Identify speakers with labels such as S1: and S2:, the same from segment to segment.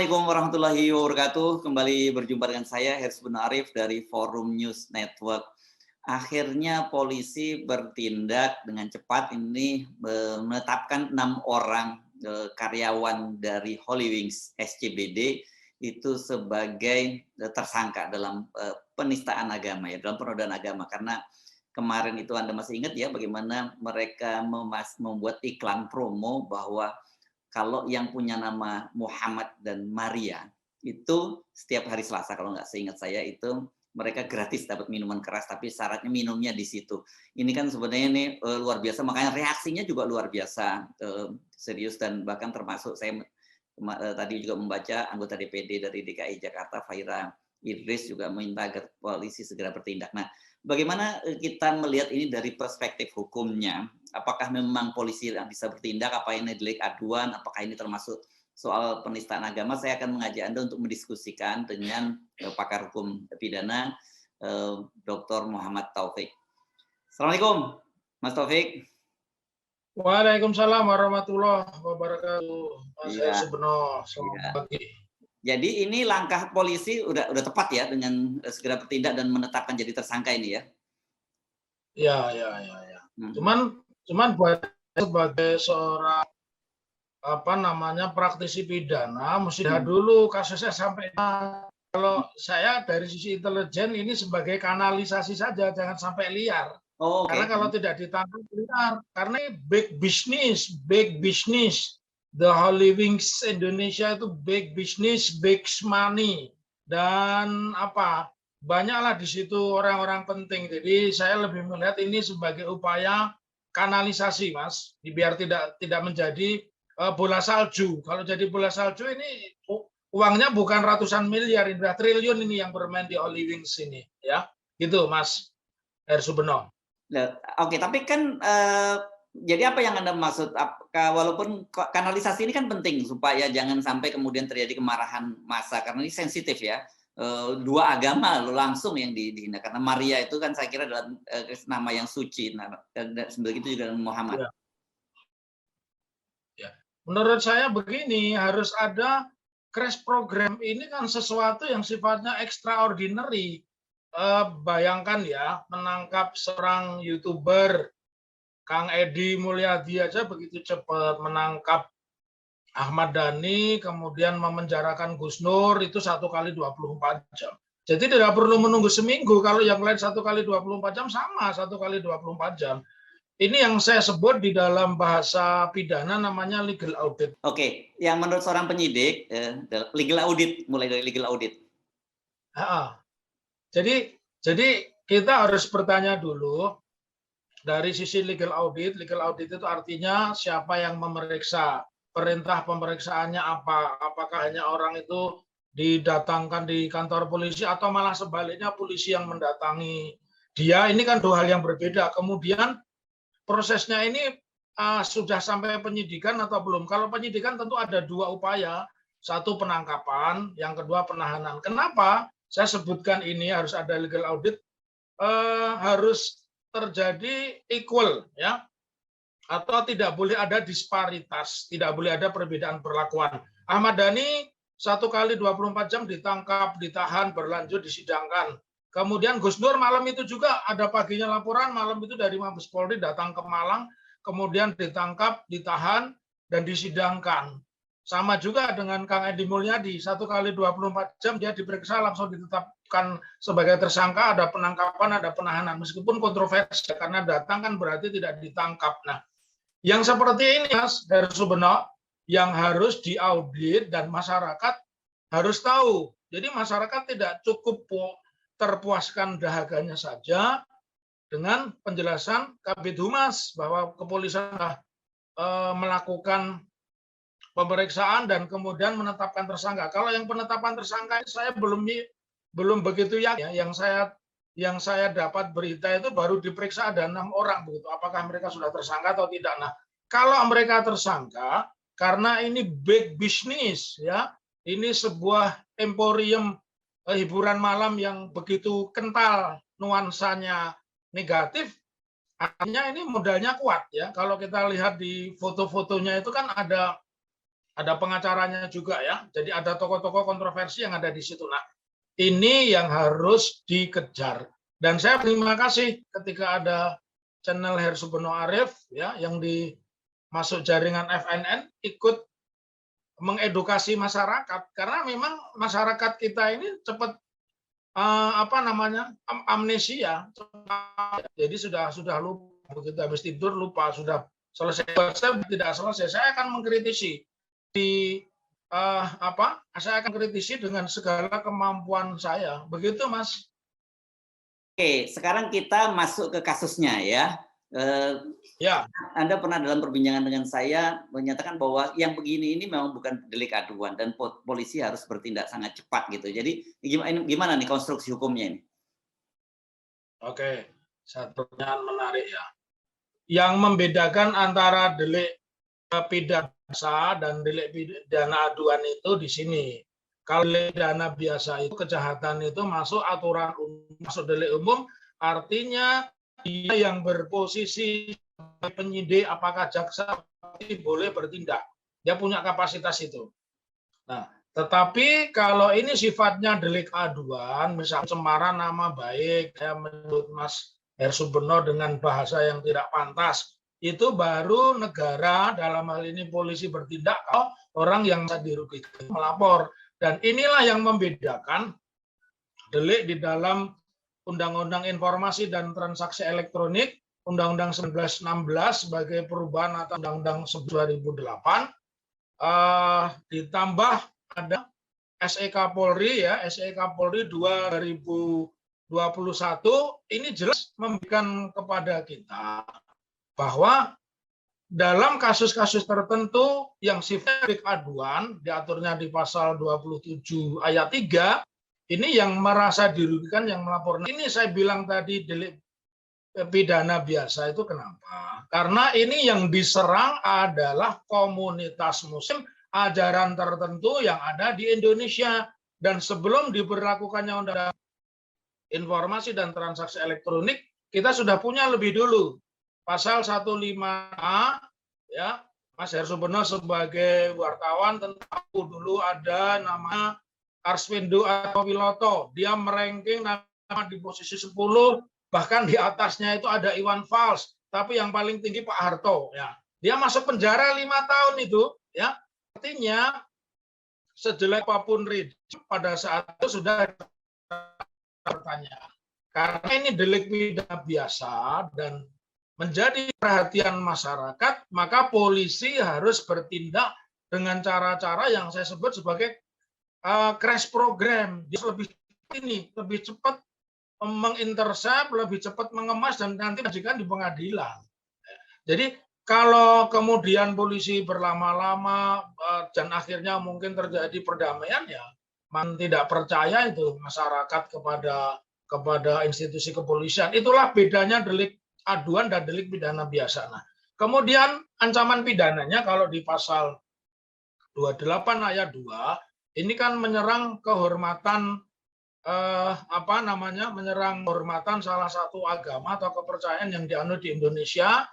S1: Assalamualaikum warahmatullahi wabarakatuh. Kembali berjumpa dengan saya Hersbun Arif dari Forum News Network. Akhirnya polisi bertindak dengan cepat ini menetapkan 6 orang karyawan dari Holy Wings SCBD itu sebagai tersangka dalam penistaan agama ya, dalam penodaan agama. Karena kemarin itu Anda masih ingat ya bagaimana mereka membuat iklan promo bahwa kalau yang punya nama Muhammad dan Maria itu setiap hari Selasa kalau nggak seingat saya itu mereka gratis dapat minuman keras tapi syaratnya minumnya di situ. Ini kan sebenarnya ini luar biasa, makanya reaksinya juga luar biasa serius, dan bahkan termasuk saya tadi juga membaca anggota DPD dari DKI Jakarta Faira Idris juga meminta agar polisi segera bertindak. Nah, bagaimana kita melihat ini dari perspektif hukumnya? Apakah memang polisi yang bisa bertindak? Apa ini delik aduan? Apakah ini termasuk soal penistaan agama? Saya akan mengajak Anda untuk mendiskusikan dengan pakar hukum pidana, Dr. Muhammad Taufik. Assalamualaikum, Mas Taufik.
S2: Waalaikumsalam warahmatullahi wabarakatuh. Mas Hersubno, selamat pagi.
S1: Jadi ini langkah polisi udah tepat ya dengan segera bertindak dan menetapkan jadi tersangka ini ya?
S2: Ya. Cuman buat sebagai seorang praktisi pidana mesti lihat dulu kasusnya sampai kalau saya dari sisi intelijen ini sebagai kanalisasi saja, jangan sampai liar.
S1: Oh,
S2: karena kalau tidak ditangkap liar, karena big business. The Holy Wings Indonesia itu big business, big money, dan banyaklah di situ orang-orang penting. Jadi saya lebih melihat ini sebagai upaya kanalisasi, Mas, biar tidak menjadi bola salju. Kalau jadi bola salju ini uangnya bukan ratusan miliar, udah triliun ini yang bermain di Holy Wings ini, ya, gitu, Mas Hersubno.
S1: Oke, tapi kan jadi apa yang Anda maksud? Walaupun kanalisasi ini kan penting supaya jangan sampai kemudian terjadi kemarahan massa karena ini sensitif ya. Dua agama langsung yang dihina, karena Maria itu kan saya kira adalah nama yang suci, dan begitu juga dengan Muhammad.
S2: Ya. Menurut saya begini, harus ada crash program. Ini kan sesuatu yang sifatnya extraordinary. Bayangkan ya, menangkap seorang YouTuber Kang Edi Mulyadi aja begitu cepat, menangkap Ahmad Dhani, kemudian memenjarakan Gus Nur itu 1 kali 24 jam. Jadi tidak perlu menunggu seminggu, kalau yang lain 1 kali 24 jam sama 1 kali 24 jam. Ini yang saya sebut di dalam bahasa pidana namanya legal audit.
S1: Oke, yang menurut seorang penyidik, legal audit, mulai dari legal audit.
S2: Jadi kita harus bertanya dulu, dari sisi legal audit itu artinya siapa yang memeriksa, perintah pemeriksaannya apa, apakah hanya orang itu didatangkan di kantor polisi atau malah sebaliknya polisi yang mendatangi dia. Ini kan 2 hal yang berbeda. Kemudian prosesnya ini sudah sampai penyidikan atau belum. Kalau penyidikan tentu ada 2 upaya, satu penangkapan, yang kedua penahanan. Kenapa saya sebutkan ini harus ada legal audit? Harus terjadi equal ya, atau tidak boleh ada disparitas, tidak boleh ada perbedaan perlakuan. Ahmad Dhani 1 kali 24 jam ditangkap, ditahan, berlanjut disidangkan. Kemudian Gus Nur malam itu juga ada paginya laporan, malam itu dari Mabes Polri datang ke Malang, kemudian ditangkap, ditahan, dan disidangkan. Sama juga dengan Kang Edi Mulyadi, 1 kali 24 jam dia diperiksa langsung ditetapkan sebagai tersangka, ada penangkapan, ada penahanan. Meskipun kontroversi karena datang kan berarti tidak ditangkap. Nah, yang seperti ini Mas Hersubno yang harus diaudit dan masyarakat harus tahu. Jadi masyarakat tidak cukup terpuaskan dahaganya saja dengan penjelasan Kabid Humas bahwa kepolisian melakukan pemeriksaan dan kemudian menetapkan tersangka. Kalau yang penetapan tersangka saya belum begitu yakin. Yang saya dapat berita itu baru diperiksa ada 6 orang begitu. Apakah mereka sudah tersangka atau tidak? Nah, kalau mereka tersangka karena ini big business ya, ini sebuah emporium hiburan malam yang begitu kental nuansanya negatif, artinya ini modalnya kuat ya. Kalau kita lihat di foto-fotonya itu kan ada ada pengacaranya juga ya. Jadi ada tokoh-tokoh kontroversi yang ada di situ. Nah, ini yang harus dikejar. Dan saya terima kasih ketika ada channel Hersubeno Arif ya yang masuk jaringan FNN ikut mengedukasi masyarakat, karena memang masyarakat kita ini cepat amnesia, jadi sudah lupa, begitu habis tidur lupa, sudah selesai tidak selesai. Saya akan mengkritisi saya akan kritisi dengan segala kemampuan saya, begitu Mas.
S1: Oke, sekarang kita masuk ke kasusnya ya.
S2: Ya.
S1: Anda pernah dalam perbincangan dengan saya menyatakan bahwa yang begini ini memang bukan delik aduan dan polisi harus bertindak sangat cepat gitu. Jadi gimana nih konstruksi hukumnya ini?
S2: Oke, satu pertanyaan menarik ya. Yang membedakan antara delik pidana biasa dan delik pidana aduan itu di sini. Kalau delik pidana biasa itu kejahatan itu masuk aturan umum, masuk delik umum, artinya dia yang berposisi penyidik apakah jaksa boleh bertindak, dia punya kapasitas itu. Nah, tetapi kalau ini sifatnya delik aduan, misalnya pencemaran nama baik, ya menurut Mas Hersubeno dengan bahasa yang tidak pantas, itu baru negara dalam hal ini polisi bertindak kalau orang yang dirugikan melapor. Dan inilah yang membedakan delik di dalam Undang-Undang Informasi dan Transaksi Elektronik, Undang-Undang 1916 sebagai perubahan atau Undang-Undang 2008, ditambah ada SEK Polri ya, SEK Polri 2021, ini jelas memberikan kepada kita bahwa dalam kasus-kasus tertentu yang sifatnya aduan, diaturnya di pasal 27 ayat 3, ini yang merasa dirugikan yang melapor. Ini saya bilang tadi delik pidana biasa itu kenapa? Karena ini yang diserang adalah komunitas muslim ajaran tertentu yang ada di Indonesia, dan sebelum diberlakukannya Undang-Undang Informasi dan Transaksi Elektronik, kita sudah punya lebih dulu pasal 15A ya. Mas Hersubeno sebagai wartawan tentu dulu ada nama Arswendo atau Wiloto, dia meranking nama di posisi 10, bahkan di atasnya itu ada Iwan Fals, tapi yang paling tinggi Pak Harto ya. Dia masuk penjara 5 tahun itu ya. Artinya sejelek apapun rejim pada saat itu sudah bertanya. Karena ini delik pidana biasa dan menjadi perhatian masyarakat, maka polisi harus bertindak dengan cara-cara yang saya sebut sebagai crash program. Dia lebih cepat mengintersep, lebih cepat mengemas dan nanti disajikan di pengadilan. Jadi kalau kemudian polisi berlama-lama dan akhirnya mungkin terjadi perdamaian, ya tidak percaya itu masyarakat kepada institusi kepolisian. Itulah bedanya delik aduan dan delik pidana biasa. Nah, kemudian ancaman pidananya kalau di pasal 28 ayat 2 ini kan menyerang kehormatan menyerang kehormatan salah satu agama atau kepercayaan yang dianut di Indonesia,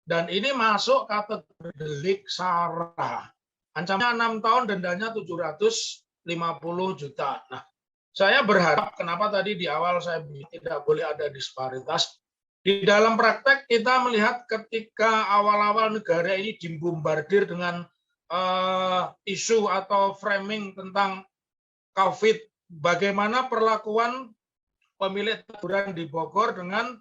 S2: dan ini masuk kategori delik SARA. Ancamannya 6 tahun, dendanya 750 juta. Nah, saya berharap, kenapa tadi di awal saya bilang tidak boleh ada disparitas. Di dalam praktek kita melihat ketika awal-awal negara ini dibombardir dengan isu atau framing tentang COVID, bagaimana perlakuan pemilik taburan di Bogor dengan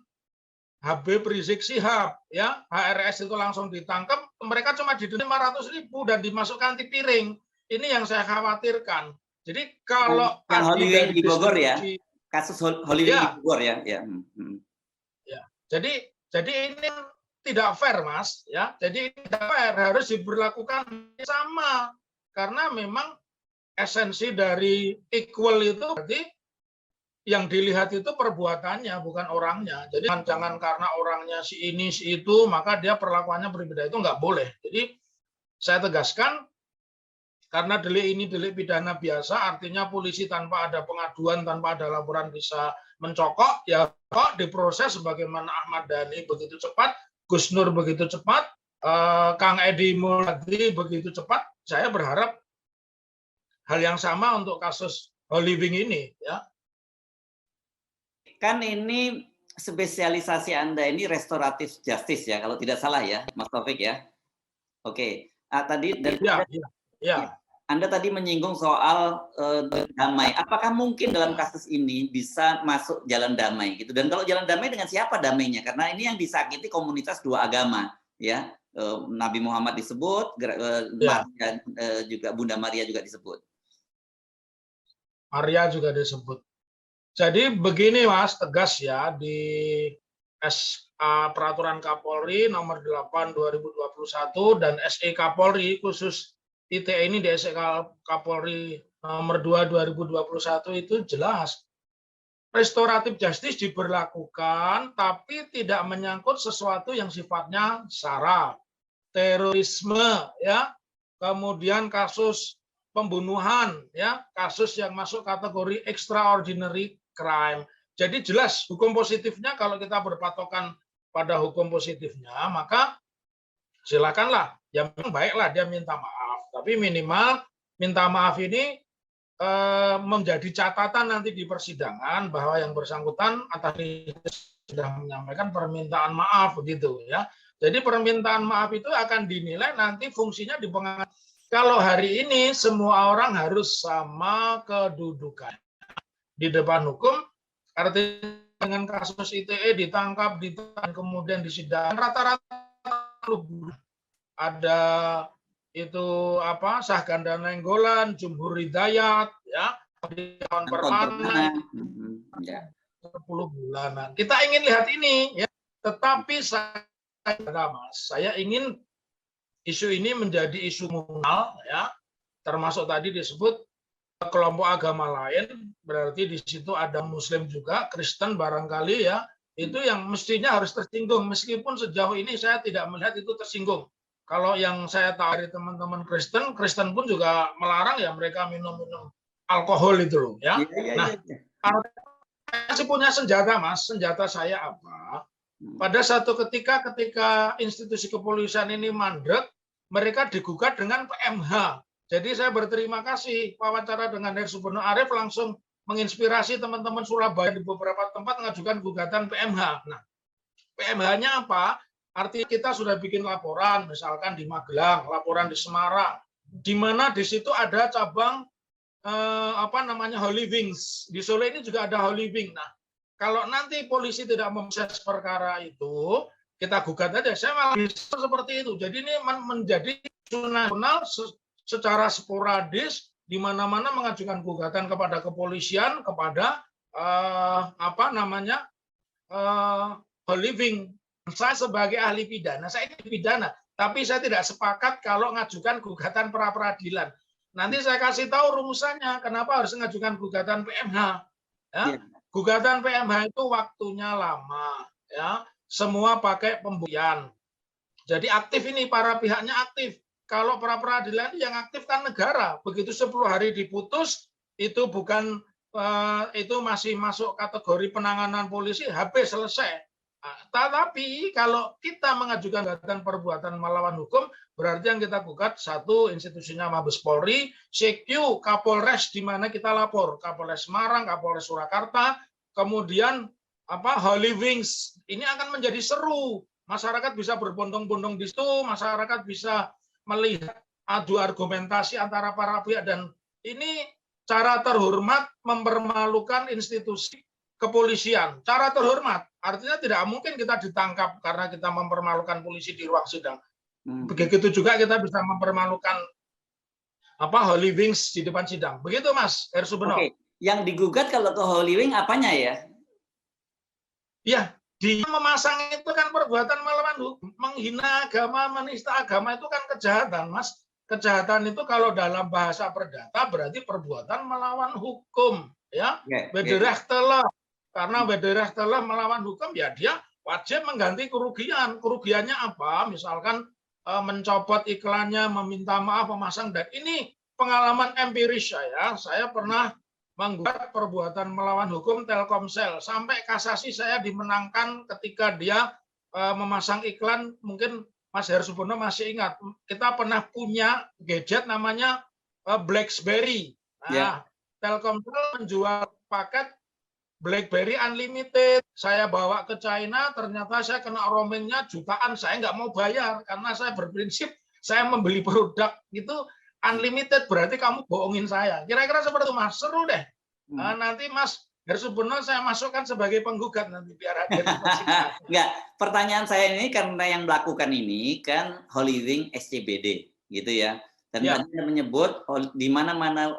S2: Habib Rizik Syihab, ya HRS itu langsung ditangkap, mereka cuma didenda 500.000 dan dimasukkan di piring. Ini yang saya khawatirkan. Jadi kalau
S1: yang Holy Wing di Bogor ya, kasus Holy Wing di Bogor ya.
S2: Ya. Jadi ini tidak fair, Mas, ya. Jadi tidak fair, harus diberlakukan sama, karena memang esensi dari equal itu berarti yang dilihat itu perbuatannya, bukan orangnya. Jadi jangan karena orangnya si ini si itu maka dia perlakuannya berbeda, itu nggak boleh. Jadi saya tegaskan, karena delik ini delik pidana biasa, artinya polisi tanpa ada pengaduan, tanpa ada laporan bisa mencokok, ya kok diproses sebagaimana Ahmad Dhani begitu cepat, Gus Nur begitu cepat, Kang Edi Mulyadi begitu cepat, saya berharap hal yang sama untuk kasus Holy Wing ini, ya.
S1: Kan ini spesialisasi Anda ini restoratif justice ya, kalau tidak salah ya, Mas Taufik ya. Oke, tadi dan
S2: Ya.
S1: Anda tadi menyinggung soal damai. Apakah mungkin dalam kasus ini bisa masuk jalan damai gitu? Dan kalau jalan damai dengan siapa damainya? Karena ini yang disakiti komunitas dua agama, ya. Nabi Muhammad disebut, Maria, juga Bunda Maria juga disebut.
S2: Maria juga disebut. Jadi begini Mas, tegas ya di Peraturan Kapolri nomor 8 2021 dan SE Kapolri khusus ITE ini di SE Kapolri nomor 2 2021 itu jelas restoratif justice diberlakukan tapi tidak menyangkut sesuatu yang sifatnya SARA, terorisme ya, kemudian kasus pembunuhan ya, kasus yang masuk kategori extraordinary crime. Jadi jelas hukum positifnya kalau kita berpatokan pada hukum positifnya, maka silakanlah, yang baiklah dia minta maaf. Tapi minimal minta maaf ini menjadi catatan nanti di persidangan bahwa yang bersangkutan atas sudah menyampaikan permintaan maaf begitu ya. Jadi permintaan maaf itu akan dinilai nanti fungsinya di pengadilan. Kalau hari ini semua orang harus sama kedudukan di depan hukum, artinya dengan kasus ITE ditangkap, ditahan, kemudian disidang rata-rata ada itu apa Sahganda Nainggolan, Jumhur Hidayat, ya, tahun permanen, 10 bulanan. Kita ingin lihat ini, ya. Tetapi saya ingin isu ini menjadi isu komunal, ya, termasuk tadi disebut kelompok agama lain, berarti di situ ada Muslim juga, Kristen barangkali ya, itu yang mestinya harus tersinggung. Meskipun sejauh ini saya tidak melihat itu tersinggung. Kalau yang saya tahu dari teman-teman Kristen, Kristen pun juga melarang ya mereka minum-minum alkohol itu loh, ya. Nah, saya punya senjata, Mas. Senjata saya apa? Pada satu ketika institusi kepolisian ini mandek, mereka digugat dengan PMH. Jadi saya berterima kasih wawancara dengan Hersubeno Arif langsung menginspirasi teman-teman Surabaya di beberapa tempat mengajukan gugatan PMH. Nah, PMH-nya apa? Artinya kita sudah bikin laporan, misalkan di Magelang, laporan di Semarang, di mana di situ ada cabang Holy Wings. Di Solo ini juga ada Holy Wing. Nah, kalau nanti polisi tidak memproses perkara itu, kita gugat aja. Saya malah bisa seperti itu. Jadi ini menjadi nasional secara sporadis, di mana-mana mengajukan gugatan kepada kepolisian, kepada Holy Wing. Saya sebagai ahli pidana, saya ini pidana, tapi saya tidak sepakat kalau mengajukan gugatan pra peradilan. Nanti saya kasih tahu rumusannya, kenapa harus mengajukan gugatan PMH. Ya. Gugatan PMH itu waktunya lama, ya. Semua pakai pembuktian. Jadi aktif ini, para pihaknya aktif. Kalau pra peradilan yang aktif kan negara. Begitu 10 hari diputus, itu bukan itu masih masuk kategori penanganan polisi, habis selesai. Tetapi kalau kita mengajukan gugatan perbuatan melawan hukum, berarti yang kita gugat satu institusinya Mabes Polri, CQ, Kapolres di mana kita lapor, Kapolres Semarang, Kapolres Surakarta, kemudian Holy Wings. Ini akan menjadi seru. Masyarakat bisa berbondong-bondong di situ, masyarakat bisa melihat adu argumentasi antara para pihak, dan ini cara terhormat mempermalukan institusi kepolisian. Cara terhormat, artinya tidak mungkin kita ditangkap karena kita mempermalukan polisi di ruang sidang. Begitu juga kita bisa mempermalukan Holy Wings di depan sidang. Begitu Mas Hersubeno.
S1: Oke. Yang digugat kalau ke Holy Wing apanya ya?
S2: Ya, dia memasang itu kan perbuatan melawan hukum, menghina agama, menista agama itu kan kejahatan, Mas. Kejahatan itu kalau dalam bahasa perdata berarti perbuatan melawan hukum, ya. Wederrechtelijk. Karena wederrecht telah melawan hukum, ya dia wajib mengganti kerugian. Kerugiannya apa? Misalkan mencopot iklannya, meminta maaf, memasang. Dan ini pengalaman empiris saya. Saya pernah menggugat perbuatan melawan hukum Telkomsel. Sampai kasasi saya dimenangkan ketika dia memasang iklan mungkin Mas Hersubunno masih ingat, kita pernah punya gadget namanya BlackBerry.
S1: Ya.
S2: Nah, Telkomsel menjual paket BlackBerry Unlimited. Saya bawa ke China, ternyata saya kena roamingnya jutaan. Saya nggak mau bayar karena saya berprinsip saya membeli produk itu unlimited, berarti kamu bohongin saya. Kira-kira seperti itu, Mas. Seru deh. Nanti Mas Hersubunno saya masukkan sebagai penggugat nanti biar hadir di persidangan.
S1: Enggak, pertanyaan saya ini karena yang melakukan ini kan Holywing SCBD gitu ya. Dan
S2: Ya.
S1: tadi Anda menyebut di mana-mana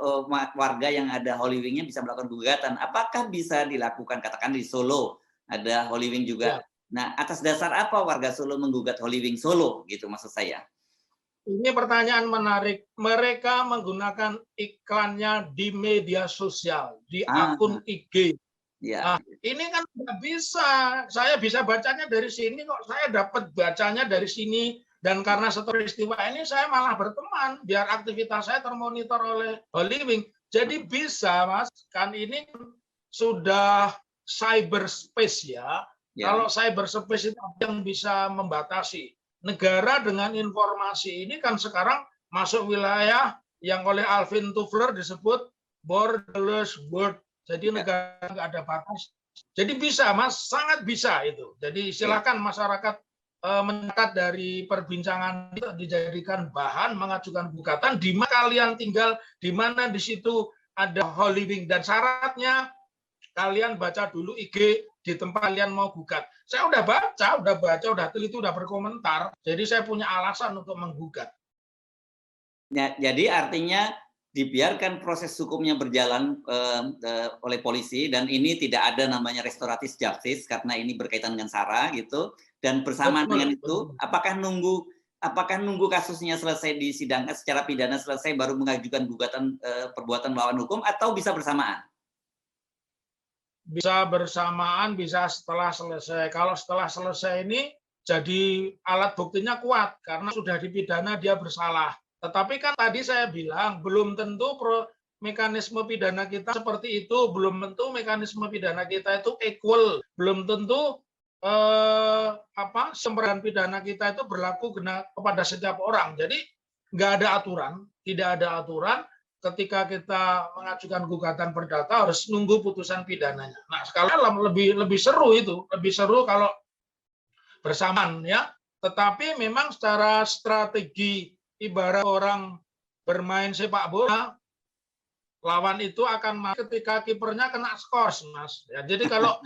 S1: warga yang ada Holywingnya bisa melakukan gugatan. Apakah bisa dilakukan, katakan di Solo ada Holywing juga.
S2: Ya.
S1: Nah, atas dasar apa warga Solo menggugat Holywing Solo gitu maksud saya?
S2: Ini pertanyaan menarik. Mereka menggunakan iklannya di media sosial, di akun IG.
S1: Ya.
S2: Nah, ini kan nggak bisa. Saya bisa bacanya dari sini kok. Saya dapat bacanya dari sini. Dan karena setelah peristiwa ini saya malah berteman. Biar aktivitas saya termonitor oleh Holywing. Jadi bisa, Mas. Kan ini sudah cyberspace ya. Kalau cyberspace itu yang bisa membatasi. Negara dengan informasi ini kan sekarang masuk wilayah yang oleh Alvin Toffler disebut borderless world. Jadi negara nggak ada batas. Jadi bisa, Mas, sangat bisa itu. Jadi silakan masyarakat mencatat dari perbincangan itu dijadikan bahan mengajukan gugatan di mana kalian tinggal, di mana di situ ada Holywing, dan syaratnya kalian baca dulu IG di tempat kalian mau gugat. Saya udah baca, udah teliti, udah berkomentar. Jadi saya punya alasan untuk menggugat.
S1: Ya, jadi artinya dibiarkan proses hukumnya berjalan oleh polisi, dan ini tidak ada namanya restoratif justice karena ini berkaitan dengan SARA gitu. Dan bersamaan dengan itu, apakah nunggu kasusnya selesai disidangkan secara pidana selesai baru mengajukan gugatan perbuatan melawan hukum, atau bisa bersamaan?
S2: Bisa bersamaan, bisa setelah selesai. Kalau setelah selesai ini jadi alat buktinya kuat karena sudah dipidana dia bersalah. Tetapi kan tadi saya bilang belum tentu mekanisme pidana kita seperti itu, belum tentu mekanisme pidana kita itu equal, belum tentu semberan pidana kita itu berlaku kepada setiap orang. Jadi nggak ada aturan, tidak ada aturan. Ketika kita mengajukan gugatan perdata harus nunggu putusan pidananya. Nah, sekarang lebih seru itu, lebih seru kalau bersamaan ya. Tetapi memang secara strategi ibarat orang bermain sepak bola, lawan itu akan ketika kipernya kena skors, Mas. Ya, jadi kalau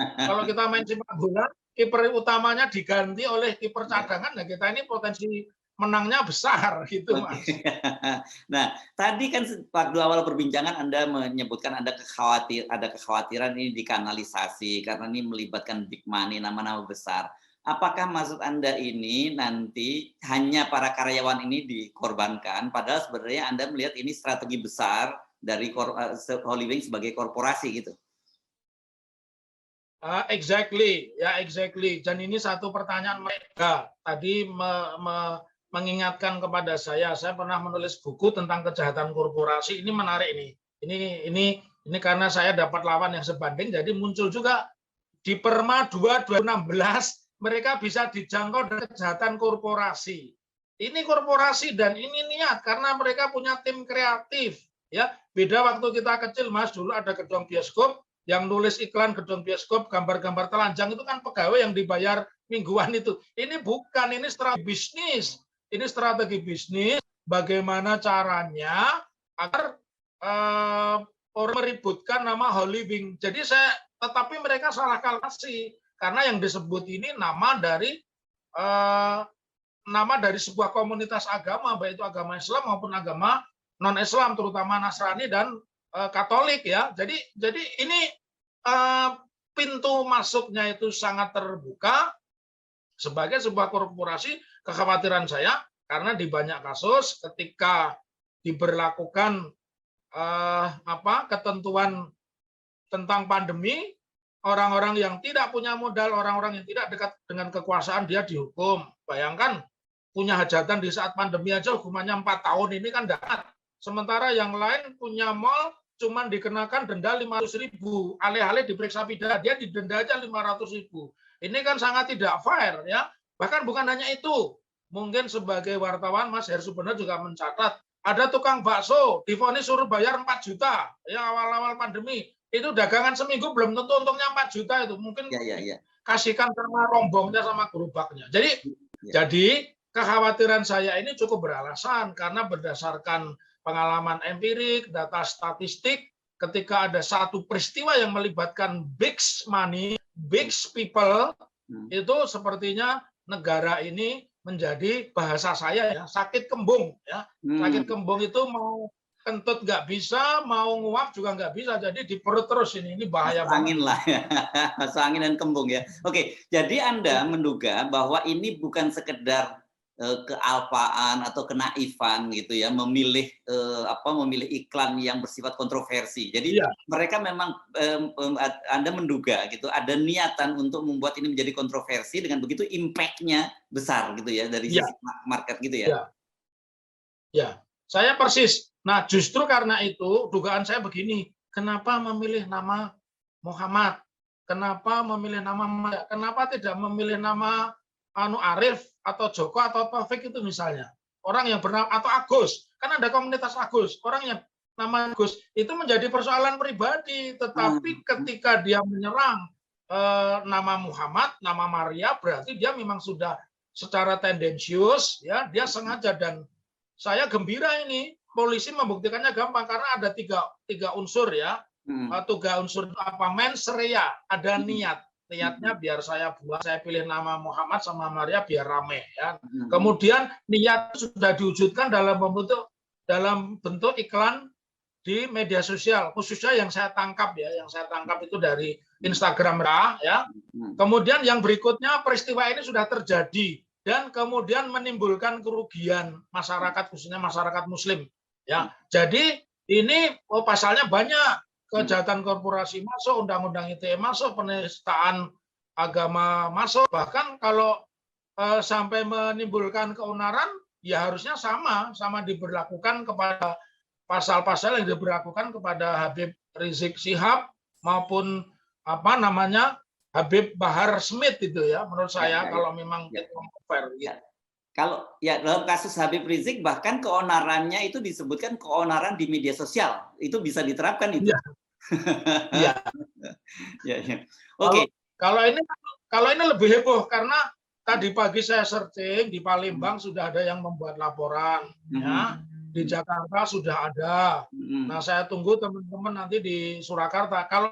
S2: kita main sepak bola, kiper utamanya diganti oleh kiper cadangan, nah kita ini potensi menangnya besar gitu, Mas.
S1: Nah, tadi kan waktu awal perbincangan Anda menyebutkan ada kekhawatiran ini dikanalisasi karena ini melibatkan big money, nama-nama besar. Apakah maksud Anda ini nanti hanya para karyawan ini dikorbankan, padahal sebenarnya Anda melihat ini strategi besar dari Holywing sebagai korporasi gitu?
S2: Exactly. Dan ini satu pertanyaan mereka. Tadi mengingatkan kepada saya pernah menulis buku tentang kejahatan korporasi. Ini menarik ini. Ini karena saya dapat lawan yang sebanding, jadi muncul juga di Perma 2 2016 mereka bisa dijangkau dengan kejahatan korporasi. Ini korporasi dan ini niat karena mereka punya tim kreatif. Ya, beda waktu kita kecil, Mas, dulu ada gedung bioskop yang nulis iklan gedung bioskop, gambar-gambar telanjang itu kan pegawai yang dibayar mingguan itu. Ini bukan, ini strategi bisnis. Ini strategi bisnis, bagaimana caranya agar orang meributkan nama Holywing. Jadi tetapi mereka salah kalkulasi karena yang disebut ini nama dari sebuah komunitas agama, baik itu agama Islam maupun agama non-Islam, terutama Nasrani dan Katolik ya. Jadi ini pintu masuknya itu sangat terbuka sebagai sebuah korporasi. Kekhawatiran saya karena di banyak kasus ketika diberlakukan ketentuan tentang pandemi, orang-orang yang tidak punya modal, orang-orang yang tidak dekat dengan kekuasaan dia dihukum. Bayangkan punya hajatan di saat pandemi aja hukumannya 4 tahun, ini kan dapat. Sementara yang lain punya mall cuman dikenakan denda 500.000, alih-alih diperiksa pidana dia didenda aja 500.000. Ini kan sangat tidak fair ya. Bahkan bukan hanya itu, mungkin sebagai wartawan Mas Heru benar juga mencatat, ada tukang bakso divonis suruh bayar 4 juta ya awal-awal pandemi. Itu dagangan seminggu belum tentu untungnya 4 juta itu. Mungkin kasihkan sama rombongnya sama gerobaknya. Jadi kekhawatiran saya ini cukup beralasan karena berdasarkan pengalaman empirik, data statistik, ketika ada satu peristiwa yang melibatkan big money, big people, itu sepertinya negara ini menjadi, bahasa saya ya, sakit kembung ya. Sakit kembung itu mau kentut nggak bisa, mau nguap juga nggak bisa, jadi di perut terus ini bahaya
S1: banget. Angin lah ya, angin dan kembung ya. Oke, jadi Anda menduga bahwa ini bukan sekedar kealpaan atau kenaifan gitu ya, memilih memilih iklan yang bersifat kontroversi. Jadi mereka memang Anda menduga gitu ada niatan untuk membuat ini menjadi kontroversi, dengan begitu impact-nya besar gitu ya dari sisi market gitu ya.
S2: Ya, saya persis. Nah, justru karena itu dugaan saya begini, kenapa memilih nama Muhammad? Kenapa memilih nama Maya? Kenapa tidak memilih nama Arif atau Joko atau Taufik itu misalnya? Orang yang bernama, atau Agus, kan ada komunitas Agus, orang yang nama Agus itu menjadi persoalan pribadi, tetapi ketika dia menyerang nama Muhammad, nama Maria, berarti dia memang sudah secara tendensius, ya, dia sengaja. Dan saya gembira ini polisi membuktikannya gampang karena ada tiga unsur ya. Tiga unsur apa? Mens rea, ada niat. Niatnya biar saya pilih nama Muhammad sama Maria biar rame ya. Kemudian niat sudah diwujudkan dalam bentuk iklan di media sosial, khususnya yang saya tangkap ya, itu dari Instagram ya. Kemudian yang berikutnya peristiwa ini sudah terjadi dan kemudian menimbulkan kerugian masyarakat, khususnya masyarakat Muslim ya. Jadi ini pasalnya banyak, kejahatan korporasi masuk, undang-undang ITE masuk, penistaan agama masuk, bahkan kalau sampai menimbulkan keonaran ya harusnya sama diberlakukan kepada pasal-pasal yang diberlakukan kepada Habib Rizik Syihab maupun Habib Bahar Smith itu ya, menurut saya kalau memang fair.
S1: Kalau ya dalam kasus Habib Rizik bahkan keonarannya itu disebutkan keonaran di media sosial, itu bisa diterapkan itu.
S2: Iya.
S1: Oke.
S2: Kalau ini lebih heboh karena tadi pagi saya searching di Palembang sudah ada yang membuat laporan ya. Di Jakarta sudah ada. Nah, saya tunggu teman-teman nanti di Surakarta. Kalau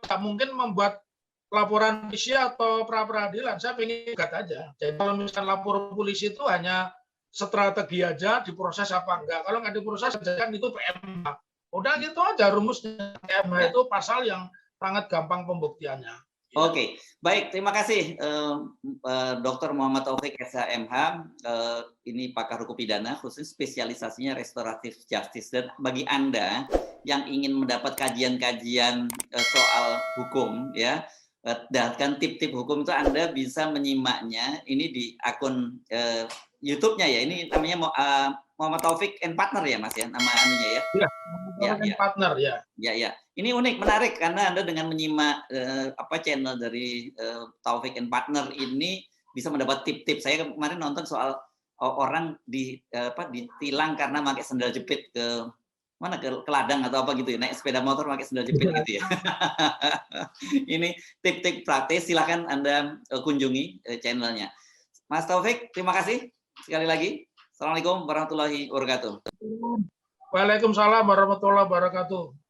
S2: nggak mungkin membuat laporan polisi atau pra peradilan, saya pengen gugat aja. Jadi kalau misalkan lapor polisi itu hanya strategi aja, diproses apa enggak. Kalau nggak diproses, kan itu PMH. Udah gitu aja rumusnya. PMH itu pasal yang sangat gampang pembuktiannya.
S1: Oke, baik. Terima kasih Dr. Muhammad Taufik SHMH. Ini pakar hukum pidana, khusus spesialisasinya restoratif justice. Dan bagi Anda yang ingin mendapat kajian-kajian soal hukum, ya, dan tip-tip hukum itu Anda bisa menyimaknya ini di akun YouTube-nya ya. Ini namanya Muhammad Taufik and Partner ya, Mas ya, nama anunya ya.
S2: Iya, Taufik Partner ya.
S1: Ya. Ini unik, menarik karena Anda dengan menyimak channel dari Taufik and Partner ini bisa mendapat tip-tip. Saya kemarin nonton soal orang ditilang karena pakai sendal jepit ke ladang atau apa gitu ya, naik sepeda motor pakai sendal jepit gitu ya. Ini tip-tip praktis, silakan Anda kunjungi channelnya. Mas Taufik, terima kasih sekali lagi. Assalamualaikum warahmatullahi wabarakatuh.
S2: Waalaikumsalam warahmatullahi wabarakatuh.